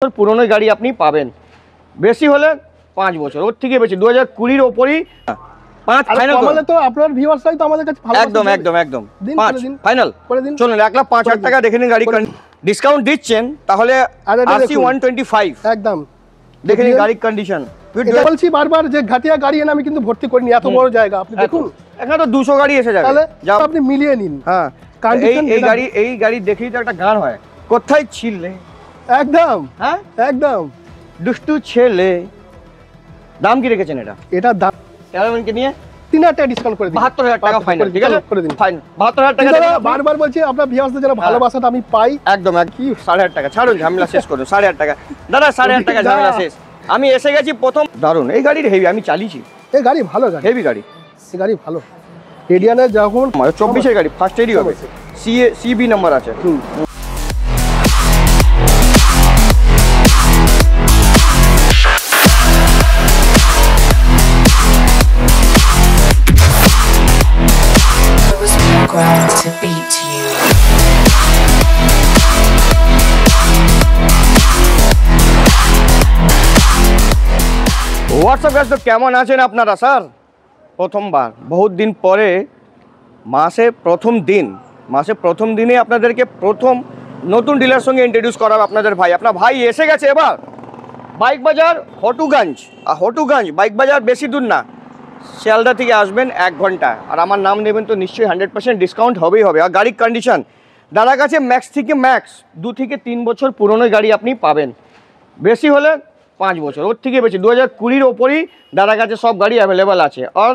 বছর পুরনো গাড়ি আপনি পাবেন, বেশি হলে 5 বছর, ওর থেকে বেশি 2020-র ওপরই 5 ফাইনাল করলে তো আপনার ভিউয়ার্সরাই তো আমাদের কাছে ভালো। একদম 5 ফাইনাল করে দিন। চলুন 1,05,000 টাকা দেখে নিন গাড়ি ডিসকাউন্ট দিচ্ছেন, তাহলে RC 125 একদম দেখে নিন গাড়ির কন্ডিশন। বলছি বারবার যে ঘাটিয়া গাড়ি এনে আমি কিন্তু ভর্তি করিনি, এত বড় জায়গা আপনি দেখুন, এখানে তো 200 গাড়ি এসে যাবে, তাহলে আপনি মিলিয়ে নিন। হ্যাঁ এই গাড়ি দেখেই তো একটা গান হয়, কোথায় ছিলে একদম, হ্যাঁ একদম দুষ্টু ছেলে। দাম কি রেখেছেন এটা দাম ক্যারাভানকে নিয়ে 3,000 টাকা ডিসকাউন্ট করে দিন, 72,000 টাকা ফাইনাল, ঠিক আছে করে দিন ফাইনাল 72,000 টাকা। বারবার বলছি আপনার ভিউয়ার্সদের যারা ভালোবাসাটা আমি পাই, একদম কি 8,500 টাকা ছাড়ুন, ঝামেলা শেষ করুন। 8,500 টাকা দাদা, 8,500 টাকা ঝামেলা শেষ। আমি এসে গেছি প্রথম, দারুন এই গাড়ির হেভি, আমি চালিয়েছি এই গাড়ি, ভালো গাড়ি, হেভি গাড়ি, এই গাড়ি ভালো। রেডিয়ানে যখন 24-এর গাড়ি ফার্স্ট এডি হবে, CB নাম্বার আছে। To beat you. WhatsApp guys, তো কেমন আছেন আপনারা? স্যার প্রথমবার বহুত দিন পরে মাসে প্রথম দিনে আপনাদেরকে প্রথম নতুন ডিলার সঙ্গে ইন্ট্রোডিউস করাবে আপনাদের ভাই। আপনার ভাই এসে গেছে এবার বাইক বাজার হটুগঞ্জ। বাইক বাজার বেশি দূর না, শিয়ালদা থেকে আসবেন 1 ঘন্টা, আর আমার নাম নেবেন তো নিশ্চয়ই 100% ডিসকাউন্ট হবেই হবে। আর গাড়ির কন্ডিশন দাদার কাছে ম্যাক্স থেকে ম্যাক্স 2 থেকে 3 বছর পুরনো গাড়ি আপনি পাবেন, বেশি হলে 5 বছর, ওর থেকে বেশি 2020-র ওপরই দাদার কাছে সব গাড়ি অ্যাভেলেবেল আছে। আর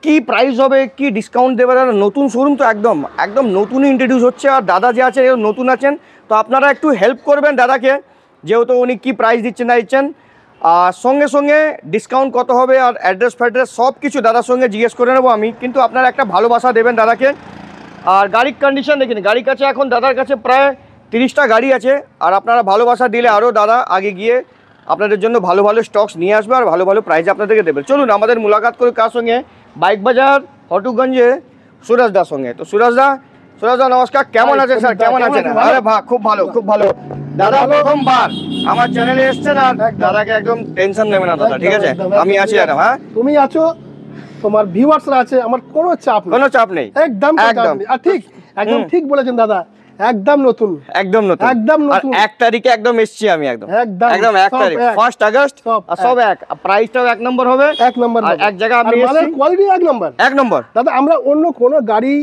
কি প্রাইস হবে, কি ডিসকাউন্ট দেবে দাদা, নতুন শোরুম তো একদম নতুনই ইন্ট্রোডিউস হচ্ছে। আর দাদা যে আছে নতুন আছেন, তো আপনারা একটু হেল্প করবেন দাদাকে, যেহেতু উনি কী প্রাইস দিচ্ছেন না দিচ্ছেন, আর সঙ্গে সঙ্গে ডিসকাউন্ট কত হবে আর অ্যাড্রেস ফ্যাড্রেস সব কিছু দাদার সঙ্গে জিজ্ঞেস করে নেবো আমি। কিন্তু আপনারা একটা ভালোবাসা দেবেন দাদাকে। আর গাড়ির কন্ডিশন দেখুন, গাড়ির কাছে এখন দাদার কাছে প্রায় 30টা গাড়ি আছে, আর আপনারা ভালোবাসা দিলে আরও দাদা আগে গিয়ে আপনাদের জন্য ভালো ভালো স্টকস নিয়ে আসবে আর ভালো ভালো প্রাইসে আপনাদেরকে দেবে। চলুন আমাদের মুলাকাত করে কার সঙ্গে, বাইক বাজার হটুগঞ্জে সুরাজদার সঙ্গে। তো সুরাজদা নমস্কার, কেমন আছেন স্যার? কেমন আছেন? আরে খুব ভালো দাদা, প্রথমবার আমার চ্যানেলে এসছেন, আর দাদাকে একদম টেনশন নেবে না দাদা, ঠিক আছে? আমি আছি ম্যাডাম। হ্যাঁ তুমি আছো, তোমার ভিউয়ার্সরা আছে, আমার কোনো চাপ নেই, একদম একদম ঠিক বলেছেন দাদা, একদম নতুন 1 তারিখে একদম এসছি আমি, একদম 1 তারিখ 1 আগস্ট, সব এক, প্রাইসটাও 1 নম্বর হবে, 1 নম্বর এক জায়গা আমি এসেছি, কোয়ালিটি 1 নম্বর দাদা। আমরা অন্য কোনো গাড়ি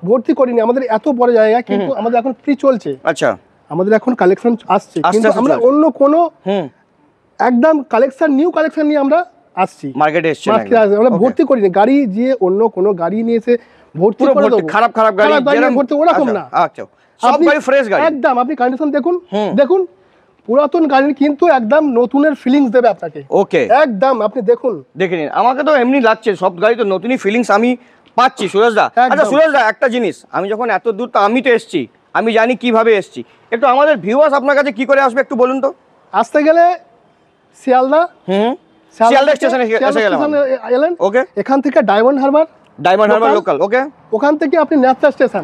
ভর্তি করিনি, আমাদের এত বড় জায়গা, কিন্তু আমাদের এখন ফ্রি চলছে। আচ্ছা, আমাদের এখন কালেকশন আসছে, কিন্তু আমরা অন্য কোনো একদম নিউ কালেকশন নিয়ে আমরা আসছি, মার্কেটে এসেছি, আমরা ভর্তি করিনি গাড়ি, যে অন্য কোনো গাড়ি নিয়ে এসে ভর্তি করে দেব, খারাপ গাড়ি ভর্তি ওরকম না। আচ্ছা, সব গাড়ি ফ্রেশ গাড়ি একদম, আপনি কন্ডিশন দেখুন পুরাতন গাড়ির, কিন্তু একদম নতুনের ফিলিংস দেবে আপনাকে। ওকে, একদম আপনি দেখে নিন। আমাকে তো এমনি লাগছে, সব গাড়ি তো নতুনই ফিলিংস আমি পাচ্ছি সুরেশদা। আচ্ছা সুরেশদা, একটা জিনিস, আমি যখন এত দূর, তো আমি তো এসছি, আমি জানি কিভাবে এসছি, একটু আমাদের ভিউয়ার্স আপনার কাছে কি করে আসবে একটু বলুন তো। আসতে গেলে শিয়ালদা স্টেশনে এলেন, ওকে, এখান থেকে ডায়মন্ড হারবার লোকাল, ওকে, ওখান থেকে আপনি নেত্রা স্টেশন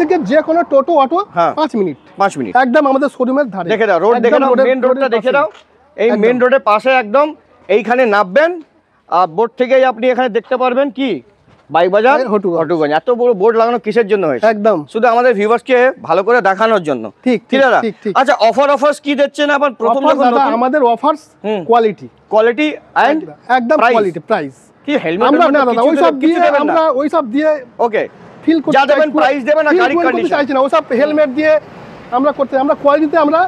থেকে যে কোনো টোটো অটো 5 মিনিট একদম আমাদের শোরুমের ধারে। দেখে দাও রোড, দেখে দাও মেন রোডটা, দেখে দাও এই মেন রোডের পাশে একদম, এইখানে নামবেন, আর বোর্ড থেকেই আপনি এখানে দেখতে পারবেন কি বাইক বাজার হটুগঞ্জ। এত বড় বোর্ড লাগানো কিসের জন্য হয়েছে? একদম শুধু আমাদের ভিউয়ার্সকে ভালো করে দেখানোর জন্য। ঠিক দাদা। আচ্ছা, অফারস কি দিচ্ছেন আবার? প্রথম দাদা আমাদের অফারস কোয়ালিটি এন্ড একদম কোয়ালিটি, প্রাইস কি হেলমেট আমরা না দাদা ওই সব দিয়ে ওকে ফিল করতে, যা দেবেন প্রাইস দেবেন না, গাড়ি কন্ডিশন চাইছি না, ওই সব হেলমেট দিয়ে আমরা করতে, আমরা কোয়ালিটিতে আমরা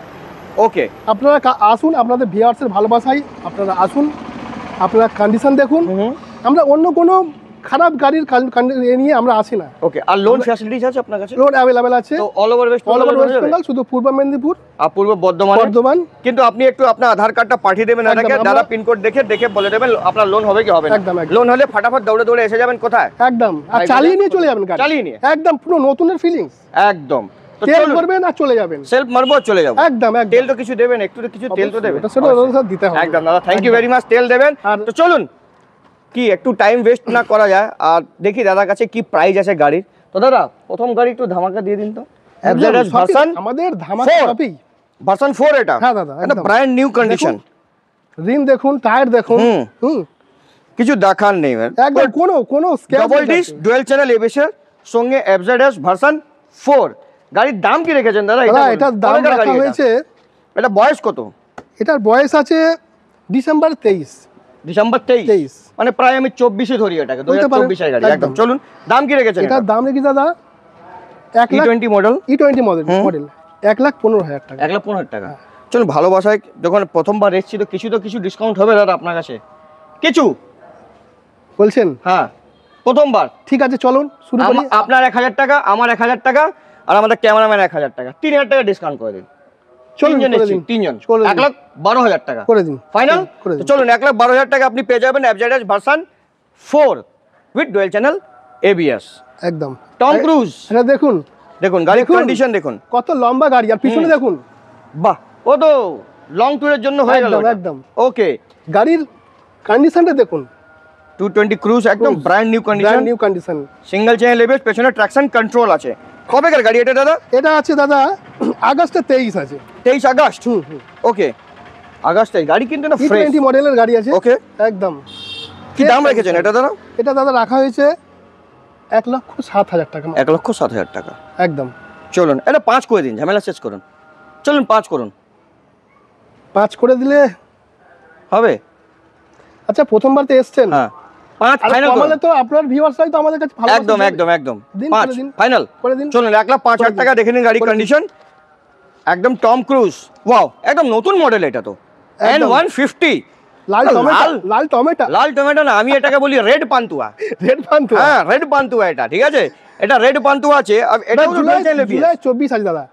ওকে। আপনারা আসুন, আপনাদের ভিউয়ার্সের ভালোবাসাই আপনারা আসুন, আপনারা কন্ডিশন দেখুন, আমরা অন্য কোনো খারাপ গাড়ির নিয়ে আমরা আসি না। ওকে, আর লোন ফ্যাসিলিটিস আছে আপনার কাছে? লোন अवेलेबल আছে, তো অল ওভার ওয়েস্ট বেঙ্গল, শুধু পূর্ব মেদিনীপুর আর পূর্ব বর্ধমান। কিন্তু আপনি একটু আপনার আধার কার্ডটা পাঠিয়ে দেবেন, এটাকে দাদা পিন কোড দেখে বলে দেবেন আপনার লোন হবে কি হবে না। লোন হলে ফটাফট দৌড়ে এসে যাবেন কোথায়, একদম, আর চালিয়ে নিয়ে চলে যাবেন গাড়ি, চালিয়ে নিয়ে একদম পুরো নতুনের ফিলিংস, একদম তেল করবেন আর চলে যাবেন, সেলফ মারবো চলে যাবেন, একদম তেল তো কিছু দেবেন, একটু কিছু তেল তো দেবেন, সেটা দিতে হবে, একদম দাদা, থ্যাংক ইউ ভেরি মাচ, তেল দেবেন। তো চলুন কি একটু টাইম ওয়েস্ট না করা যায়, আর দেখি দাদার কাছে কি প্রাইস আছে গাড়ির। তো দাদা প্রথম গাড়ি একটু ধামাকা দিয়ে দিন তো। আমাদের ধামাকা সবই ভার্সন 4 এটা? হ্যাঁ দাদা, এটা একদম। Brand new condition. রিং দেখুন, টায়ার দেখুন, কিছু দেখার নেই একদম কোনো scratch double disc dual channel ABS এর সঙ্গে এফজেডএস ভার্সন 4। গাড়ির দাম কি রেখেছেন দাদা? দাদা এটার দাম রাখা হয়েছে, এটা বয়স কত? এটার বয়স আছে ডিসেম্বর 23। ডিসেম্বর 23, মানে প্রায় আমি 24 ধরি এটাকে, 2024 এর গাড়ি একদম। চলুন দাম কি রেখেছেন? এটার দাম রেখেছি দাদা 1 lakh E20 model, E20 model 1,15,000 টাকা। 1,15,000 টাকা। চলুন ভালোবাসায় যখন প্রথমবার এসেছি তো কিছু ডিসকাউন্ট হবে দাদা আপনার কাছে? কিছু বলছেন? হ্যাঁ, প্রথমবার। ঠিক আছে চলুন শুরু করি। আপনার 1000 টাকা, আমার 1000 টাকা, আর আমাদের ক্যামেরাম্যান 1000 টাকা, 3000 টাকা ডিসকাউন্ট করে দিন। চলুন করে দিন, তিনজন করে দিন। 1,12,000 টাকা করে দিন ফাইনাল। করে দিন। চলুন 1,12,000 টাকা আপনি পেয়ে যাবেন FZS version 4 with dual channel ABS. একদম টম ক্রুজ। এটা দেখুন গাড়ির দেখুন। কন্ডিশন দেখুন, কত লম্বা গাড়ি, আর পিছনে দেখুন। বাহ, ও তো লং ট্যুরের জন্য হয়ে গেল। একদম, একদম। ওকে, গাড়ির কন্ডিশনটা দেখুন, 220 ক্রুজ, একদম brand new condition, brand new condition. Single channel ABS, পেছনে ট্রাকশন কন্ট্রোল আছে। কবেকার গাড়ি এটা দাদা? এটা আছে দাদা আগস্টে 23 আছে। 23 আগস্ট। ওকে, আগস্টে গাড়ি কিন্তু না ফ্রেশ। E20 মডেলের গাড়ি আছে। ওকে, একদম। কি দাম রেখেছেন এটা দাদা? এটা দাদা রাখা হয়েছে 1,07,000 টাকা। 1,07,000 টাকা একদম। চলুন এটা 5 করে দিন, ঝামেলা শেষ করুন। চলুন 5 করুন। 5 করে দিলে হবে? আচ্ছা প্রথমবার তো এসেছেন। হ্যাঁ, 5 আর ফাইনাল কমালে তো আপনার ভিউয়ার্সরাই তো আমাদের কাছে ভালো। একদম একদম একদম দিন, 5 করে দিন। ফাইনাল করে দিন। চলুন 1,05,000 টাকা দেখে নিন গাড়ির করে দিন। কন্ডিশন। একদম টম ক্রুজ, ওয়াও, একদম নতুন মডেল এটা তো। একদম। N150 লাল টমেটো, লাল টমেটো। লাল টমেটো না, আমি এটাকে বলি রেড পান্তুয়া। রেড পান্তো। হ্যাঁ, রেড পান্তুয়া এটা, ঠিক আছে? এটা রেড পান্তুয়া আছে। এটা জুলাই 24 আছে দাদা।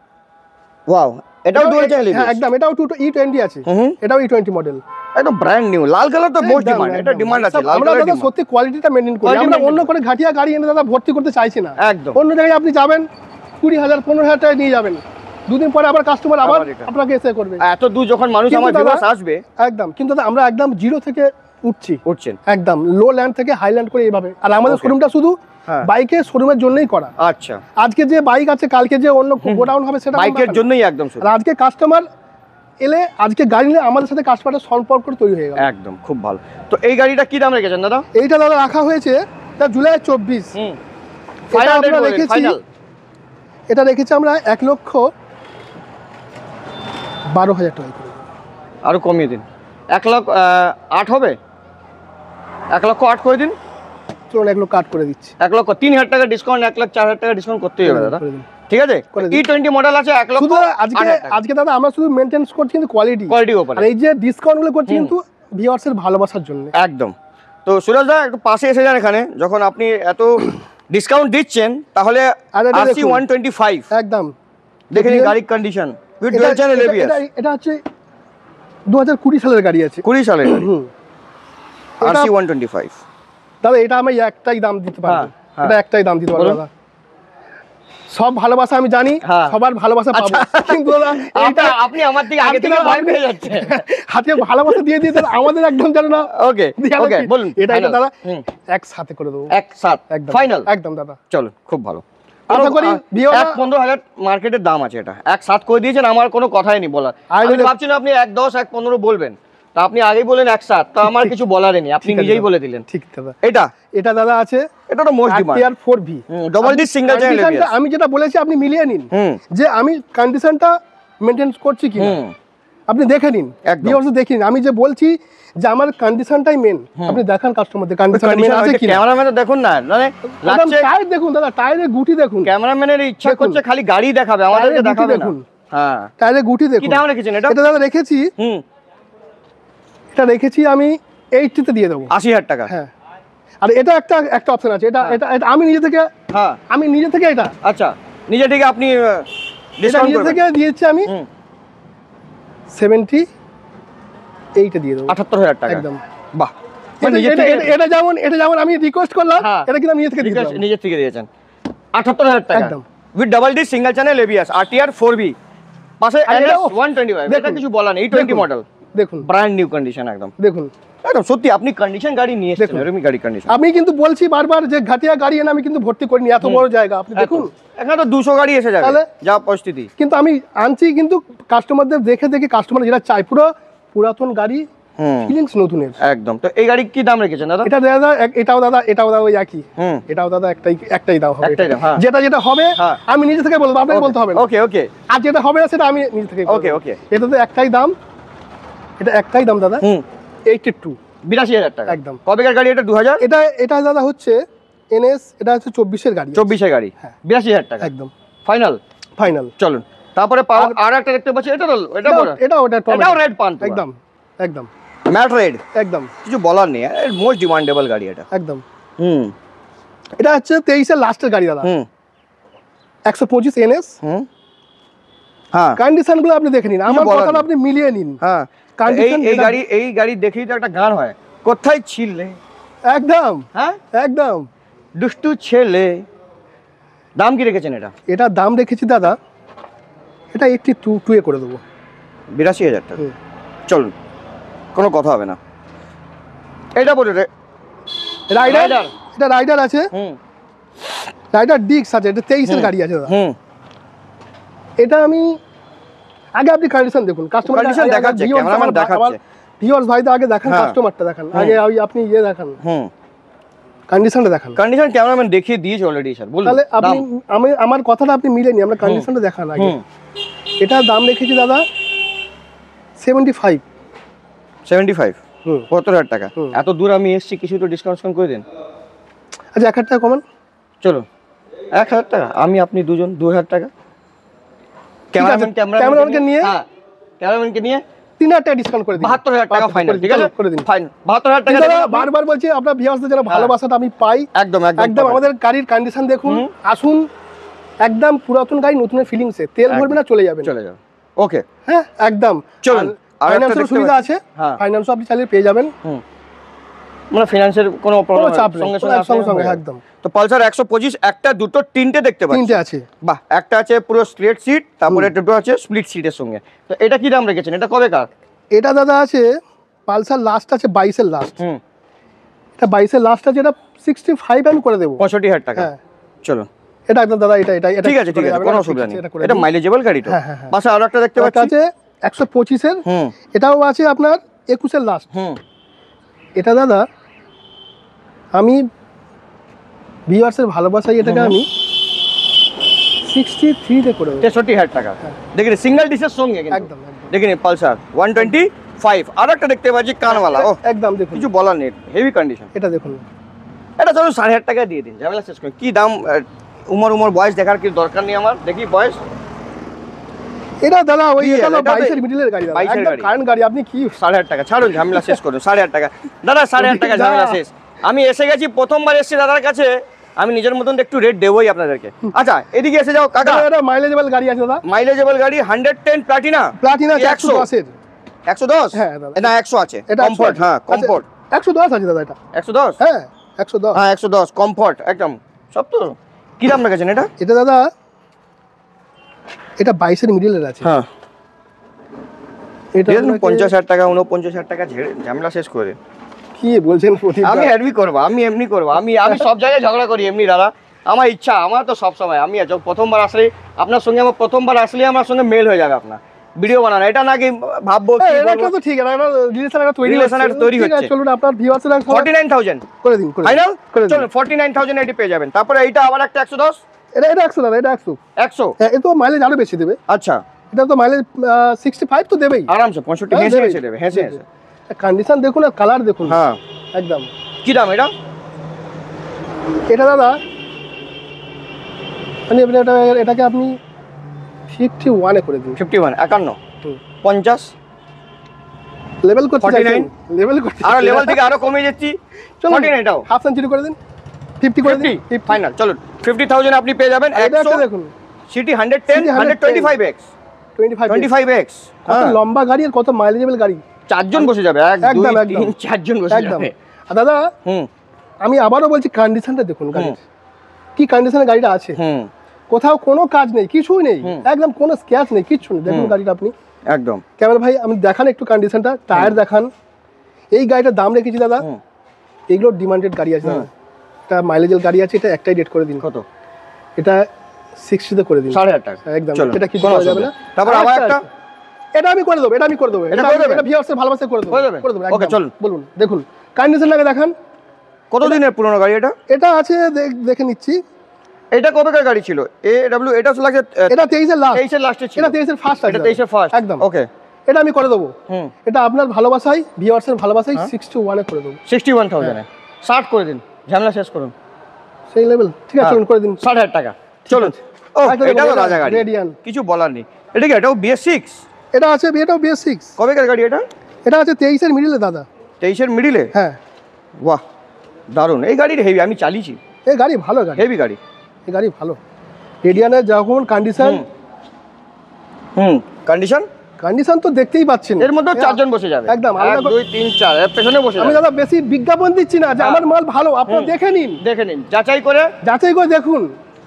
ওয়াও, এটাও ডুয়াল চ্যানেল হ্যাঁ একদম, এটাও E20 আছে। এটাও E20 মডেল। একদম ব্র্যান্ড নিউ। লাল কালার তো মোস্ট ডিমান্ড, এটা ডিমান্ড আছে লাল আমরা কালার। দাদা সত্যি কোয়ালিটিটা মেইনটেইন করি। Quality আমরা maintain অন্য করে ঘাটিয়া গাড়ি এনে দাদা ভর্তি করতে চাইছি না। একদম। অন্য জায়গায় আপনি যাবেন 20,000 15,000 টাকা নিয়ে যাবেন, দুদিন পরে আবার কাস্টমার আবার আবার এটা। আপনাকে এসে করবে। এত দূর যখন মানুষ কিন্তু আমার দাদা- ভিউয়ার্স আসবে। একদম, কিন্তু দাদা আমরা একদম জিরো থেকে উঠছেন একদম লো ল্যান্ড থেকে হাই ল্যান্ড করে এইভাবে। আর আমাদের Okay. শোরুমটা শুধু হ্যাঁ। বাইকের শোরুমের জন্যই করা। আচ্ছা, আজকে যে বাইক আছে কালকে যে অন্য গোডাউন হবে সেটা কোনো বাইকের ব্যাপার না। জন্যই একদম শুরু। আর আজকে কাস্টমার এলে, আজকে গাড়ি নিলে আমাদের সাথে কাস্টমারের সম্পর্ক তৈরি হয়ে গেল। একদম খুব ভালো। তো এই গাড়িটা কি দাম রেখেছেন দাদা? এইটা দাদা রাখা হয়েছে তা জুলাই 24। ফাইনাল আমরা রেখেছি, ফাইনাল এটা রেখেছি আমরা 1,12,000 টাকা করে। আরো কমিয়ে দিন, 1,08,000 হবে? 1,08,000 করে দিন। চলুন 1,00,000 কাট করে দিচ্ছি। 3,000 টাকা ডিসকাউন্ট, 1,04,000 টাকা ডিসকাউন্ট করতেই হবে দাদা, করে দিন। ঠিক আছে? করে দিন। E20 মডেল আছে, শুধু আজকে দাদা আমরা শুধু মেইনটেনেন্স করছি কিন্তু কোয়ালিটি। কোয়ালিটি ওপরে। আর এই যে ডিসকাউন্ট গুলো করছি কিন্তু ভিউয়ার্সের ভালোবাসার জন্য। একদম। তো সুরজ দা একটু পাশে এসে যান এখানে, যখন আপনি এত ডিসকাউন্ট দিচ্ছেন তাহলে আর এটা RC দেখুন। 125 একদম দেখে নিন গাড়ির condition with dual channel ABS. এটা হচ্ছে 2020 সালের গাড়ি আছে। 20 সালের গাড়ি, হুম। RC এটা- 125। দাদা এটা আমি একটাই দাম দিতে পারবো। হ্যাঁ, হ্যাঁ। এটা একটাই দাম দিতে পারবো বলুন। দাদা। সব ভালোবাসা আমি জানি, হ্যাঁ। সবার ভালোবাসা পাবো, কিন্তু দাদা এইটা আপনি আমার থেকে আগে থেকে ভয় পেয়ে যাচ্ছেন। হাতে ভালোবাসা দিয়ে দিয়ে দাদা আমাদের একদম জানো না। ওকে ওকে বলুন। এটা final। দাদা হুম। একসাথে করে দেবো। 1,07 একদম ফাইনাল। একদম দাদা। চলুন, খুব ভালো। আশা করি ভিডিওটা- 1,15,000 মার্কেটের দাম আছে, এটা 1,07 করে দিয়েছেন, আমার কোনো কথাই নেই বলার। আর আমি এটা- ভাবছি না আপনি 1,10 1,15 বলবেন, তা আপনি আগেই বলেন 1,07, তো আমার কিছু বলারই নেই, আপনি ঠিক আছে নিজেই দাদা। বলে দিলেন। ঠিক দাদা। এটা এটা দাদা আছে এটা তো most demand, RTR 4V double disc single channel কন্ডিশনটা আমি যেটা বলেছি আপনি মিলিয়ে নিন, যে আমি কন্ডিশনটা মেইনটেইন করছি কিনা আপনি দেখে নিন, একদম। ভিউয়ার্স দেখে নিন। আমি যে বলছি যে আমার কন্ডিশনটাই মেন, আপনি দেখান কাস্টমারদের কন্ডিশন মেন আছে কিনা। ক্যামেরাম্যান দেখুন না, মানে একদম লাগছে টায়ার দেখুন দাদা, টায়ারের গুটি দেখুন, ক্যামেরাম্যানের ইচ্ছা দেখুন। করছে খালি গাড়ি দেখাবে, আমাদেরকে টায়ারের গুটি দেখাবে না। দেখুন। হ্যাঁ, টায়ারের গুটি কি দেখুন। দাম রেখেছেন এটা? এটা দাদা রেখেছি, এটা রেখেছি আমি 80 তে দিয়ে দেবো। 80,000 টাকা। হ্যাঁ, আর এটা একটা অপশন আছে, এটা এটা আমি নিজে থেকে হ্যাঁ, এটা আচ্ছা, নিজে থেকে আপনি এটা ডিসকাউন্ট নিজে করবেন। থেকে দিয়েছি আমি 78 দিয়ে দেবো 78,000 টাকা। একদম। বাহ, মানে নিজে থেকে এটা যেমন আমি রিকোয়েস্ট করলাম, হ্যাঁ। এটা কিন্তু আমি নিজে থেকে দিয়ে দিলাম। নিজের থেকে দিয়েছেন 78,000 টাকা একদম। With double dish single channel ABS RTR 4V পাশে আর এটাও- NS 125। এটা দেখুন, কিছু বলা নেই, E20 দেখুন। মডেল। দেখুন ব্র্যান্ড নিউ কন্ডিশন একদম দেখুন একদম সত্যি আপনি কন্ডিশন গাড়ি নিয়ে এসেছেন দেখুন। এরকমই গাড়ি কন্ডিশন আমি কিন্তু বলছি বারবার যে ঘাটিয়া গাড়ি এনে আমি কিন্তু ভর্তি করিনি, এত বড় জায়গা আপনি দেখুন। এখানে তো 200 গাড়ি এসে যাবে তাহলে? যা পরিস্থিতি। কিন্তু আমি আনছি কিন্তু কাস্টমারদের দেখে দেখে কাস্টমার যেটা চাই পুরো পুরাতন গাড়ি ফিলিংস নতুনের একদম। তো এই গাড়ি কি দাম রেখেছেন দাদা? এটা দাদা এটাও দাদা ওই একই, এটাও দাদা একটাই দাম হবে। একটাই দাম, হ্যাঁ। যেটা হবে হ্যাঁ। আমি নিজে থেকে বলবো, আপনাকে বলতে হবে না। ওকে ওকে আর যেটা হবে না সেটা আমি নিজে থেকে বলবো। ওকে ওকে এটা তো একটাই দাম, এটা একটাই দাম দাদা 82 82,000 টাকা একদম। কবেকার গাড়ি এটা? 2000? এটা দাদা হচ্ছে এনএস, এটা হচ্ছে 24 এর গাড়ি। 24 এর গাড়ি, হ্যাঁ। 82,000 টাকা একদম ফাইনাল। ফাইনাল। চলুন তারপরে আর একটা দেখতে পাচ্ছি, এটা তো এটা বড়, ওটা এটাও রেড পান তো একদম একদম ম্যাট রেড, একদম কিছু বলার নেই, মোস্ট ডিমান্ডেবল গাড়ি এটা। একদম। এটা হচ্ছে 23 এর লাস্টের গাড়ি দাদা, 125 এনএস। হ্যাঁ কন্ডিশন গুলো আপনি দেখে নিন, আমার বলার কথাটা নেই। আপনি মিলিয়ে নিন। হ্যাঁ Condition এই গাড়ি দেখেই তো একটা গান হয়, কোথায় ছিলে একদম হ্যাঁ একদম দুষ্টু ছেলে। দাম কি রেখেছেন এটা? এটা দাম রেখেছি দাদা, এটা 82 এ করে দেবো। 82,000 টাকা। চলুন কোনো কথা হবে না। এটা বলে রে রাইডার, এটা রাইডার আছে, রাইডার ডিক্স আছে, এটা 23 এর গাড়ি আছে দাদা। এটা আমি আগে আপনি কন্ডিশন দেখুন, কাস্টমার Condition দেখাচ্ছে, cameraman দেখাচ্ছে। ভিউয়ার্স ভাই তো আগে দেখান, কাস্টমারটা দেখান আগে, আপনি দেখান কন্ডিশনটা দেখান। কন্ডিশন ক্যামেরাম্যান দেখিয়ে দিয়েছে অলরেডি স্যার, বলুন। তাহলে আপনি আমার কথাটা আপনি মিলেনি, আমরা কন্ডিশনটা দেখান আগে। এটা দাম রেখেছি দাদা 75। 75 70,000 টাকা। এত দূর আমি এসেছি, কিছু তো ডিসকাউন্ট করে দিন। আচ্ছা 1,000 টাকা কমান। চলো 1,000 টাকা, আমি আপনি দুজন 2,000 টাকা। ক্যামেরাম্যানকে নিয়ে, ক্যামেরাম্যানকে নিয়ে 3,000 টাকা ডিসকাউন্ট করে দিন। 72,000 টাকা ফাইনাল, ঠিক আছে? করে দিন ফাইন 72,000 টাকা। দাদা বারবার বলছি, আপনার ভিউয়ার্সদের যারা ভালোবাসাটা আমি পাই, একদম একদম আমাদের গাড়ির কন্ডিশন দেখুন, আসুন একদম পুরাতন গাড়ি নতুনের ফিলিংসে, তেল ভরবে না চলে যাবে। ওকে হ্যাঁ একদম। চলুন। ফাইন্যান্সের সুবিধা আছে, ফাইন্যান্সও আপনি চাইলে পেয়ে যাবেন, মানে ফিনান্সের কোনো প্রবলেম চাপ নেই, সঙ্গে একদম। তো পালসার 125 একটা দুটো তিনটে দেখতে পাচ্ছি। তিনটে আছে, বাহ। একটা আছে পুরো স্ট্রেট সিট, তারপরে দুটো আছে স্প্লিট সিটের সঙ্গে। তো এটা কি দাম রেখেছেন? এটা কবে কার? এটা দাদা আছে পালসার লাস্ট আছে 22 এর লাস্ট। এটা 22 এর লাস্ট আছে, এটা 65 আমি করে দেবো। 65,000 টাকা। চলো এটা একদম দাদা, এটা ঠিক আছে ঠিক আছে, কোনো অসুবিধা নেই। এটা মাইলেজেবল গাড়ি তো। পাশে আরো একটা দেখতে পাচ্ছি আছে 125 এর, এটাও আছে আপনার 21 এর লাস্ট। এটা দাদা আমি ভিউয়ার্সের ভালোবাসাই এটাকে আমি 63 তে করে দেবো। 63,000 টাকা। দেখেন সিঙ্গেল ডিসের সঙ্গে কিন্তু একদম দেখেন পালসার 125। আর একটা দেখতে পাচ্ছি কানওয়ালা, ও একদম দেখুন, কিছু বলার নেই, হেভি কন্ডিশন। এটা দেখুন, এটা চলো 7,500 টাকা দিয়ে দিন, ঝামেলা শেষ করুন। কি দাম? উমর বয়স দেখার কি দরকার নেই আমার, দেখি বয়স। এটা দাদা ওই এটা 22 এর মিডলের গাড়ি দাদা, একদম কারেন্ট গাড়ি। আপনি কি 7,500 টাকা ছাড়ুন, ঝামেলা শেষ করুন। 7,500 টাকা দাদা, 7,500 টাকা, ঝামেলা শেষ। আমি এসে গেছি, প্রথমবার এসেছি দাদার কাছে, আমি নিজের মতন একটু রেট দেবই আপনাদেরকে। আচ্ছা এদিকে এসে যাও কাকা। এটা মাইলেজেবল গাড়ি আছে দাদা, মাইলেজেবল গাড়ি 110 প্লাটিনা। 110 এর 110? হ্যাঁ দাদা, না 100 আছে কমফোর্ট। হ্যাঁ কমফোর্ট 110 আছে দাদা, এটা 110। হ্যাঁ 110, হ্যাঁ 110 কমফোর্ট একদম সব। তো কি দাম রেখেছেন এটা? এটা দাদা এটা 22 এর মিডলের আছে। হ্যাঁ এটা 50,000 টাকা 49,000 টাকা ঝেড়ে ঝামেলা শেষ করে। কি বলছেন প্রদীপ? আমি এমনি করবো, আমি এমনি করবো, আমি সব জায়গায় ঝগড়া করি এমনি দাদা। আমার ইচ্ছা, আমার তো সব সময়, আমি প্রথমবার আসলে আপনার সঙ্গে, আমার প্রথমবার আসলে আমার সঙ্গে মেল হয়ে যাবে আপনার ভিডিও বানানো। এটা নাকি ভাববো এটা তো ঠিক আছে, এটা রিলেশন একটা তৈরি হচ্ছে। চলুন আপনার ভিউয়ার্সের 49,000 করে দিন, ফাইনাল চলুন 49,000 এটি পেয়ে যাবেন। তারপরে এইটা আবার একটা 110। এটা 100 দাদা, এটা 100। হ্যাঁ এ তো মাইলেজ আরো বেশি দেবে। আচ্ছা এটা তো মাইলেজ 65 তো দেবেই আরামসে, 65 হেসে দেবে, হেসে। কন্ডিশন দেখুন আর কালার দেখুন। হ্যাঁ একদম। কি দাম এটা? এটা দাদা মানে এটাকে আপনি 51 এ করে দিন। 51 51 50 লেভেল করতে 49 লেভেল করতে আর লেভেল থেকে আরো কমে যাচ্ছি। 49 এটাও হাফ সেঞ্চুরি করে দিন, 50 করে দিন, 50 ফাইনাল। চলুন 50,000 আপনি পেয়ে যাবেন। এটা 100 দেখুন, সিটি 110 125x 25x। কত লম্বা গাড়ি আর কত মাইলেজেবল গাড়ি। চারজন বসে যাবে, 1 2 3 4জন বসে যাবে। আর দাদা আমি আবারও বলছি কন্ডিশনটা দেখুন গাড়ির, কি কন্ডিশনে গাড়িটা আছে। কোথাও কোনো কাজ নেই, কিছুই নেই, একদম কোনো স্ক্র্যাচ নেই, কিচ্ছু নেই। দেখুন গাড়িটা আপনি একদম। ক্যামেরা ভাই আমি দেখান একটু কন্ডিশনটা, টায়ার দেখান। এই গাড়িটার দাম রেখেছি দাদা, এগুলো ডিমান্ডেড গাড়ি আছে দাদা, এটা মাইলেজের গাড়ি আছে, এটা একটাই রেট করে দিন। কত? এটা 60 তে করে দিন। 8,500 টাকা একদম, চলুন, এটা কিছু কোনো করা যাবে অসুবিধা না। নেই। তারপর আবার একটা, এটা আমি করে দেবো, এটা আমি করে দেবো, এটা করে দেবেন? এটা ভিউয়ার্সের ভালোবাসা করে দেবো, করে দেবেন? করে দেবো। ওকে, চলুন। বলুন, দেখুন কন্ডিশনটাকে দেখান। কত দিনের পুরনো গাড়ি এটা? এটা আছে দেখে নিচ্ছি। এটা কবেকার গাড়ি ছিল? AW, এটা তো লাগে এটা 23 এর লাস্ট, 23 এর লাস্টে ছিল। এটা 23 এর ফার্স্ট আছে, এটা 23 এর ফার্স্ট, একদম। ওকে, এটা আমি করে দেবো। এটা আপনার ভালোবাসায়, ভিউয়ার্সের ভালোবাসায় হ্যাঁ। 61 এ করে দেবো। 61,000 এ 60 করে দিন, ঝামেলা শেষ করুন। সেই লেভেল, ঠিক আছে, চলুন করে দিন। 60,000 টাকা চলুন। ও, একটা এটা তো দেখুন, রাজা গাড়ি, রেডিয়ান। কিছু বলার নেই। এটা কি? এটাও BS6? এটা আছে, এটাও BS6। কবেকার গাড়ি এটা? এটা আছে 23 এর মিডলে দাদা। 23 এর মিডিলে? হ্যাঁ, বাহ, দারুণ। এই গাড়ির হেভি, আমি চালিয়েছি, এই গাড়ি ভালো গাড়ি, হেভি গাড়ি। এই গাড়ি ভালো। রেডিয়ানের যখন কন্ডিশন, কন্ডিশন কন্ডিশন তো দেখতেই পাচ্ছেন। এর মধ্যে 4 জন বসে যাবে, একদম। 1 2 3 4 এর পেছনে বসে আমি যাবে। দাদা বেশি বিজ্ঞাপন দিচ্ছি না যে আমার মাল ভালো, আপনারা দেখে নিন, দেখে নিন, যাচাই করে, যাচাই করে দেখুন,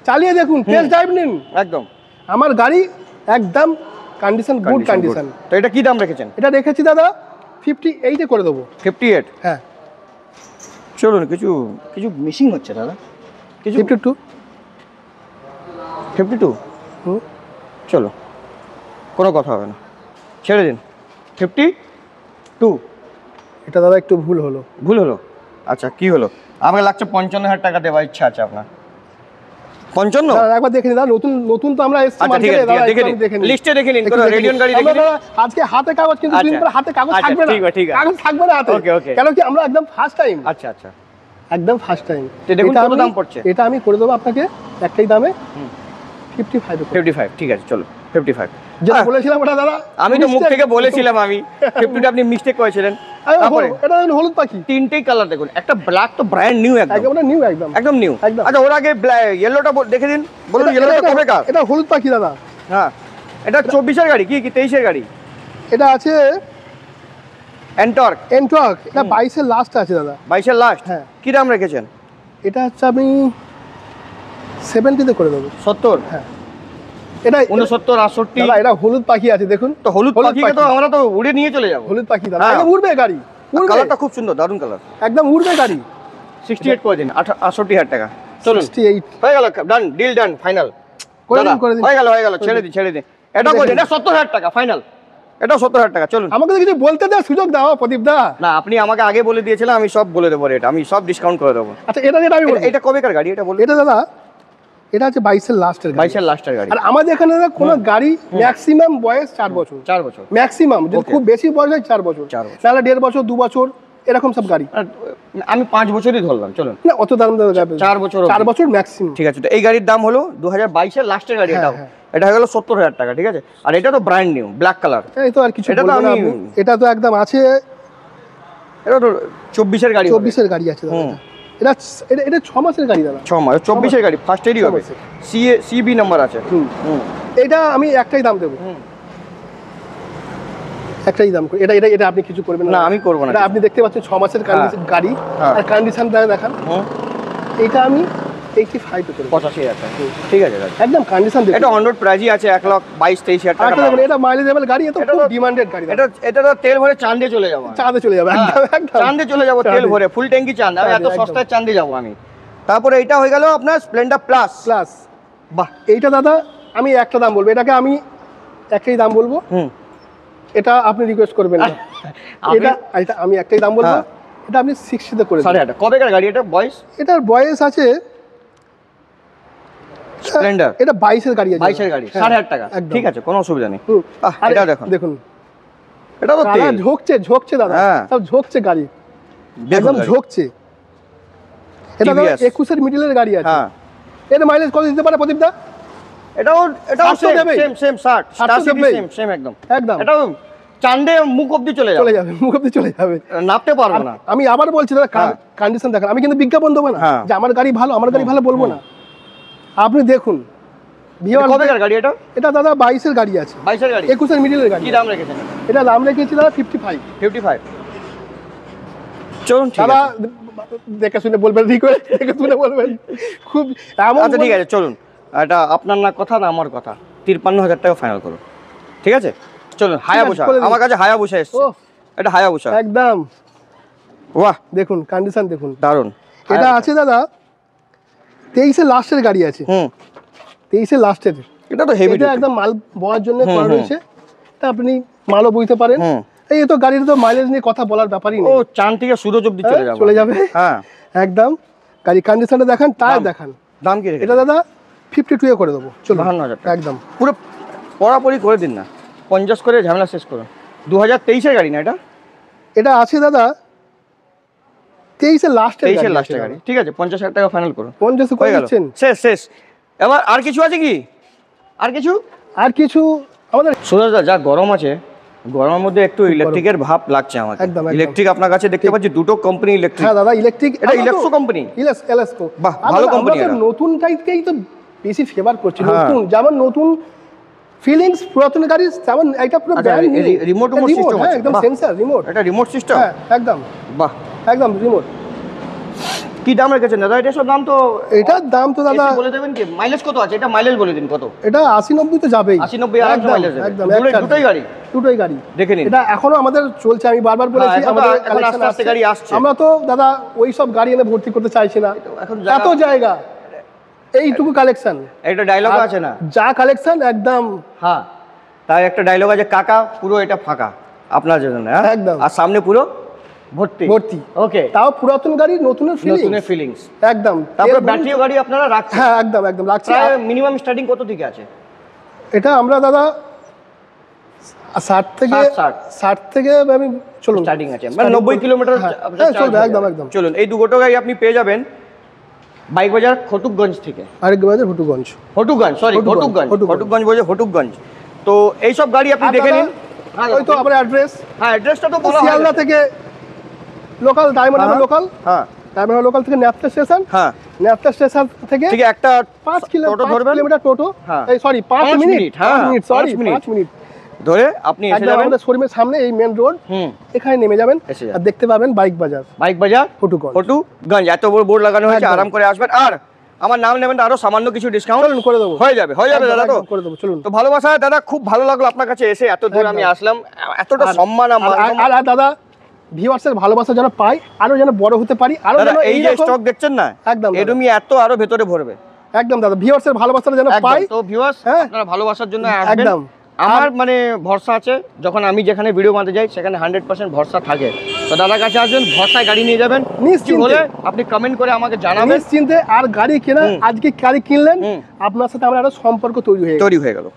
চালিয়ে দেখুন, টেস্ট ড্রাইভ নিন। একদম। আমার গাড়ি একদম কন্ডিশন, গুড কন্ডিশন। তো এটা কি দাম রেখেছেন? এটা রেখেছি দাদা 58 এ করে দেবো। 58? হ্যাঁ, চলুন, কিছু কিছু মিসিং হচ্ছে দাদা, কিছু 52। 52? চলো, কোনো কথা হবে না, ছেড়ে দিন। 52? এটা দাদা একটু ভুল হলো। ভুল হলো? আচ্ছা, কি হলো? আমাকে লাগছে 55,000 টাকা দেওয়ার ইচ্ছা আছে আপনার। 55? দাদা একবার দেখে নিন দাদা, নতুন নতুন তো আমরা এসেছি আচ্ছা, ঠিক মার্কেটে আছে, দাদা, দেখে একটু নিন, দেখে নিন, লিস্টে দেখে নিন, একটু কোনো দেখে রেডিয়ন নিন। গাড়ি আমরা দেখে নিন। দাদা আজকে হাতে কাগজ, কিন্তু আচ্ছা, দিন পরে হাতে কাগজ আচ্ছা, থাকবে না, ঠিক আছে, ঠিক আছে। কাগজ থাকবে না হাতে। ওকে, ওকে। কেন কি আমরা একদম ফার্স্ট টাইম, আচ্ছা, আচ্ছা, একদম ফার্স্ট টাইম। তো দেখুন কত দাম পড়ছে। এটা আমি করে দেবো আপনাকে একটাই দামে 55 এ। 55, ঠিক আছে, চলো 55। যেটা বলেছিলাম ওটা দাদা, আমি তো মুখ mistake। থেকে বলেছিলাম, আমি 50টা আপনি মিস্টেক করেছিলেন। আরে তারপরে এটা দেখুন হলুদ পাখি, তিনটেই কালার দেখুন, একটা ব্ল্যাক তো ব্র্যান্ড নিউ, একদম একদম নিউ, একদম একদম নিউ। একদম। আচ্ছা, ওর আগে ইয়েলোটা দেখে দিন, বলুন ইয়েলোটা কবেকার? এটা হলুদ পাখি দাদা। হ্যাঁ, এটা 24 এর গাড়ি কি 23 এর গাড়ি? এটা আছে এন্টর্ক, এন্টর্ক, এটা 22 এর লাস্ট আছে দাদা। 22 এর লাস্ট? হ্যাঁ। কি দাম রেখেছেন? এটা হচ্ছে আমি 70 তে করে দেবো। 70? হ্যাঁ, এটা 69, 68? দাদা এটা হলুদ পাখি আছে দেখুন, তো হলুদ পাখিকে তো আমরা তো উড়ে নিয়ে চলে যাবো। হলুদ পাখি দাদা, হ্যাঁ। একদম উড়বে গাড়ি, উড়বে, কালারটা খুব সুন্দর, দারুণ কালার। একদম উড়বে গাড়ি। 68 করে দিন, 68,000 টাকা চলুন। 68 হয়ে গেল, ডান, ডিল ডান, ফাইনাল। করে দিন, করে দিন। হয়ে গেল, হয়ে গেল, ছেড়ে দিন, ছেড়ে দিন। এটা করে দিন, এটা 70,000 টাকা ফাইনাল, এটা 70,000 টাকা চলুন। আমাকে তো কিছু বলতে দেওয়ার সুযোগ দাও প্রদীপ দা। না, আপনি আমাকে আগে বলে দিয়েছিলেন, আমি সব বলে দেবো রেট, আমি সব ডিসকাউন্ট করে দেবো। আচ্ছা, এটা যেটা আমি বলবো, এটা কবেকার গাড়ি এটা বলুন? এটা দাদা এটা হচ্ছে 22 এর লাস্টের গাড়ি। 22 এর লাস্টের গাড়ি। আর আমাদের এখানে দাদা কোনো গাড়ি ম্যাক্সিমাম বয়স 4 বছর, 4 বছর। ম্যাক্সিমাম, যদি Okay. খুব বেশি বয়স হয় 4 বছর, 4 বছর। তাহলে 1.5 বছর 2 বছর এরকম সব গাড়ি। আর আমি 5 বছরই ধরলাম, চলুন। না অত দাম দাদা যাবে, 4 বছর 4 বছর ম্যাক্সিমাম। ঠিক আছে, তো এই গাড়ির দাম হলো 2022 এর লাস্টের গাড়ি, হ্যাঁ, এটাও হ্যাঁ। এটা হয়ে গেল 70,000 টাকা, ঠিক আছে। আর এটা তো ব্র্যান্ড নিউ, ব্ল্যাক কালার। এই তো আর কিছু এটা তো বলবো না আমি- আপনি। এটা তো একদম আছে, এটা তো 24 এর গাড়ি, 24 এর গাড়ি আছে দাদা। হুম। এটা এটা এটা 6 মাসের গাড়ি দাদা। 6 মাস, 24 এর গাড়ি, ফার্স্ট এরই হবে, 6 মাসের। CB নাম্বার আছে। হুম। এটা আমি একটাই দাম দেবো, একটাই দাম করে। এটা এটা এটা আপনি কিছু করবেন না, আমি করবো না এটা কিছু। আপনি দেখতে পাচ্ছেন 6 মাসের গাড়ি, হ্যাঁ। আর কন্ডিশন দেখান। এটা আমি 85 এ করে দেবো। 85,000 টাকা, ঠিক আছে দাদা। একদম কন্ডিশন দেখুন। এটা 100 প্রাইজই আছে, 1,22,000-23,000 আর টাকা একটা দেখুন, এটা মাইলেজেবল গাড়ি, এটা এটা খুব তো- ডিমান্ডেড গাড়ি এটা এটা তো তেল ভরে চাঁদে চলে যাবো আমি। চাঁদে চলে যাবে, একদম একদম চাঁদে চলে যাবো তেল চাঁদে। ভরে, ফুল ট্যাঙ্কি চাঁদ, আমি এত চাঁদে, একদম। সস্তায় চাঁদে যাবো আমি। তারপরে এটা হয়ে গেল আপনার স্প্লেন্ডার প্লাস। প্লাস বাহ, এইটা দাদা আমি একটা দাম বলবো, এটাকে আমি একটাই দাম বলবো, এটা আপনি রিকোয়েস্ট করবেন না। এটা এটা আমি একটাই দাম বলবো, হ্যাঁ। এটা আপনি 60 তে করে দিন। 8,500 কবেকার গাড়ি এটা বয়স? এটার বয়স আছে স্প্লেন্ডার এটা 22 এর গাড়ি আছে, 22 এর গাড়ি, হ্যাঁ, 8,500 টাকা, একদম। ঠিক আছে, কোনো অসুবিধা নেই। হুম। আর এটা দেখুন, দেখুন এটা তো কালার তেল, ঝোঁকছে দাদা, হ্যাঁ। সব ঝোঁকছে গাড়ি, দেখুন একদম গাড়ি। ঝোঁকছে। এটা দাদা TVS 21 এর মিডলের গাড়ি আছে। হ্যাঁ, এর মাইলেজ কত দিতে পারে প্রদীপ দা? এটাও 700 দেবে। সেম 60 700 দেবে। সেম একদম একদম এটাও চাঁদে মুখ অব্দি চলে চলে যাবে, যাবে, মুখ অব্দি চলে যাবে। নাপতে পারবো না। আমি আবার বলছি দাদা, হ্যাঁ। কন্ডিশন দেখেন, আমি কিন্তু বিজ্ঞাপন দেবো না হ্যাঁ। যে আমার গাড়ি ভালো, আমার গাড়ি ভালো বলবো না। আপনি দেখুন এটা কবেকার গাড়ি এটা? এটা দাদা 22 এর গাড়ি আছে, 22 এর গাড়ি। 21 এর মিডলের গাড়ি। কি দাম রেখেছেন? এটা দাম রেখেছি দাদা 55। 55। চলুন, ঠিক দাদা আছে। দেখে শুনে বলবেন, ঠিক করে দেখে শুনে বলবেন, খুব এমন আচ্ছা, ঠিক আছে, চলুন। এটা আপনার না কথা না আমার কথা, 53,000 টাকা ফাইনাল করুন, ঠিক আছে? চলুন হায়াবুসা, আমার কাছে হায়াবুসা এসছে। ওহ। এটা হায়াবুসা, একদম বাহ দেখুন কন্ডিশন দেখুন। দারুন। এটা আছে দাদা 23 এর লাস্টের গাড়ি আছে, 23 এর লাস্টের। এটা তো হেভি, এটা একদম মাল বওয়ার জন্য করা রয়েছে, এটা আপনি মালও বইতে পারেন। এই তো গাড়ির তো মাইলেজ নিয়ে কথা বলার ব্যাপারই ও নেই, চান থেকে সুরজ অব্দি চলে যাবে, চলে যাবে। হ্যাঁ একদম গাড়ি কন্ডিশনটা দেখান, টায়ার দেখান। দাম কি রেখেছে? এটা দাদা 52 এ করে দেবো, চলো 52,000 টাকা। একদম পুরো পড়াপড়ি করে দিন না, 50 করে ঝামেলা শেষ করুন। 2023 এর গাড়ি না এটা? এটা আছে দাদা 23 এর লাস্টের 23 এর লাস্টের গাড়ি, ঠিক আছে 50,000 টাকা ফাইনাল করুন। 50 করে হয়ে গেল, দিচ্ছেন। শেষ শেষ। এবার আর কিছু আছে কি? আর কিছু? আর কিছু আমাদের সুরজ দা, যা গরম আছে, গরমের মধ্যে একটু ইলেকট্রিকের ভাব লাগছে আমাকে। একদম, একদম। ইলেকট্রিক আপনার কাছে দেখতে পাচ্ছি দুটো কোম্পানি ইলেকট্রিক। হ্যাঁ দাদা ইলেকট্রিক, এটা ইলেকট্রো কোম্পানি, এলএসকো। বাহ, ভালো কোম্পানি এটা। নতুন টাইপকেই তো বেশি ফেভার করছি, হ্যাঁ। নতুন যেমন নতুন ফিলিংস পুরাতন গাড়ি তেমন এটা পুরো আচ্ছা, ব্র্যান্ড নিউ। রিমোট সিস্টেম আছে, একদম বাহ। সেন্সর রিমোট, এটা রিমোট সিস্টেম, হ্যাঁ একদম বাহ। একদম রিমোট। কি দাম রেখেছেন দাদা? এটা সব দাম তো এটার দাম তো দাদা বলে দেবেন কি? মাইলেজ কত আছে? এটা মাইলেজ বলে দিন কত? এটা 80-90 তো যাবেই, 80-90 আরামসে একদম, মাইলেজ দেবে। একদম দুটোই গাড়ি দুটোই গাড়ি দেখে নিন। এটা এখনো আমাদের চলছে, আমি বারবার বলেছি এখন তো আমাদের এখন collection আস্তে আস্তে গাড়ি আসছে। আমরা তো দাদা ওই সব গাড়ি এনে ভর্তি করতে চাইছি না, এখন এত জায়গা এইটুকু কালেকশন, একটা ডায়লগ আছে না, যা কালেকশন একদম। হ্যাঁ তাই একটা ডায়লগ আছে, কাকা পুরো এটা ফাঁকা আপনার জন্য, হ্যাঁ একদম। আর সামনে পুরো ভর্তি ভর্তি। ওকে, তাও পুরাতন গাড়ি নতুনের নতুনের ফিলিংস। একদম। তারপরে ব্যাটারিও গাড়ি আপনারা রাখছেন, হ্যাঁ একদম একদম রাখছি। প্রায় মিনিমাম স্টার্টিং কত থেকে আছে? এটা আমরা দাদা 60 থেকে 60 থেকে আমি চলুন স্টার্টিং আছে, মানে 90 কিলোমিটার চলবে, একদম একদম। চলুন এই দুটো গাড়ি আপনি পেয়ে যাবেন বাইক বাজার খটুকগঞ্জ থেকে। আরেক বাজার হটুগঞ্জ, হটুকগঞ্জ, সরি হটুগঞ্জ, হটুকগঞ্জ বলে হটুকগঞ্জ। তো এইসব গাড়ি আপনি দেখে নিন। ওই তো আমার অ্যাড্রেস, হ্যাঁ অ্যাড্রেসটা তো বলা শিয়ালদা থেকে লোকাল ডায়মন্ড লোকাল, হ্যাঁ ডায়মন্ড লোকাল থেকে ন্যাপটা স্টেশন, হ্যাঁ ন্যাপটা স্টেশন থেকে ঠিক একটা 5 টোটো ধরবেন, কিলোমিটার টোটো, হ্যাঁ। এই সরি 5 5 মিনিট, মিনিট, হ্যাঁ, 5 মিনিট, সরি 5 মিনিট। 5 মিনিট ধরে আপনি এসে একদম যাবেন আমাদের শোরুমের সামনে এই মেন রোড, এখানে নেমে যাবেন এসে যাবেন। আর দেখতে পাবেন বাইক বাজার, বাইক বাজার হটুগঞ্জ। হটুগঞ্জ, এত বড় বোর্ড লাগানো হয়েছে, একদম। আরাম করে আসবেন। আর আমার নাম নেবেন, আরো সামান্য কিছু ডিসকাউন্ট চলুন করে দেবো, হয়ে যাবে একদম, দাদা। তো একদম করে দেবো, চলুন। তো ভালোবাসা দাদা, খুব ভালো লাগলো আপনার কাছে এসে, এত দূর আমি আসলাম, এতটা সম্মান আর দাদা ভিউয়ার্সের ভালোবাসা যেন পাই, আরো যেন বড় হতে পারি, আরো যেন এই যে স্টক দেখছেন না, একদম দাদা। এরকমই এত আরো ভেতরে ভরবে, একদম দাদা ভিউয়ার্সের ভালোবাসাটা যেন একদম। পাই। তো ভিউয়ার্স হ্যাঁ। আপনারা ভালোবাসার জন্য আসবেন, একদম। আমার মানে ভরসা আছে, যখন আমি যেখানে ভিডিও বানাতে যাই সেখানে 100% ভরসা থাকে। তো দাদার কাছে আসবেন, ভরসায় গাড়ি নিয়ে যাবেন, নিশ্চিন্তে। কিছু হলে আপনি কমেন্ট করে আমাকে জানাবেন, নিশ্চিন্তে। আর গাড়ি কেনা, আজকে গাড়ি কিনলেন, আপনার সাথে আমার আরো সম্পর্ক তৈরি হয়ে গেল,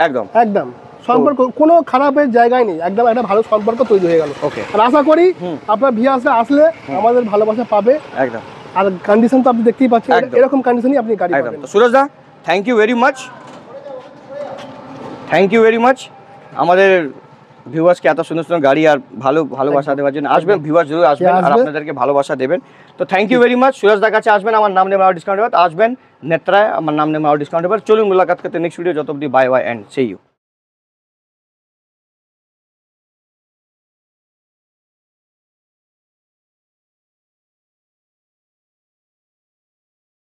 একদম একদম সম্পর্ক কোনো খারাপের জায়গায় নেই, একদম একটা ভালো সম্পর্ক তৈরি হয়ে গেল। ওকে, আর আশা করি আপনার ভিউয়ার্সরা আসলে আমাদের ভালোবাসা পাবে। একদম। আর কন্ডিশন তো আপনি দেখতেই পাচ্ছেন, একদম। এরকম কন্ডিশনই আপনি গাড়ি একদম। পাবেন। তো সুরজ দা, thank you very much, thank you very much আমাদের ভিউয়ার্সকে এত সুন্দর সুন্দর গাড়ি আর ভালোবাসা দেওয়ার জন্য। আসবেন ভিউয়ার্স, জরুর আসবেন আর আসবে। আপনাদেরকে ভালোবাসা দেবেন। তো thank you very much. Suraj দার কাছে আসবেন, আমার নাম নেমে আরও ডিসকাউন্ট হবে। আসবেন নেত্রায়, আমার নাম নেমে আরও ডিসকাউন্ট হবে। চলুন মুলাকাত করতে নেক্সট ভিডিও, যত অব্দি bye bye and see you.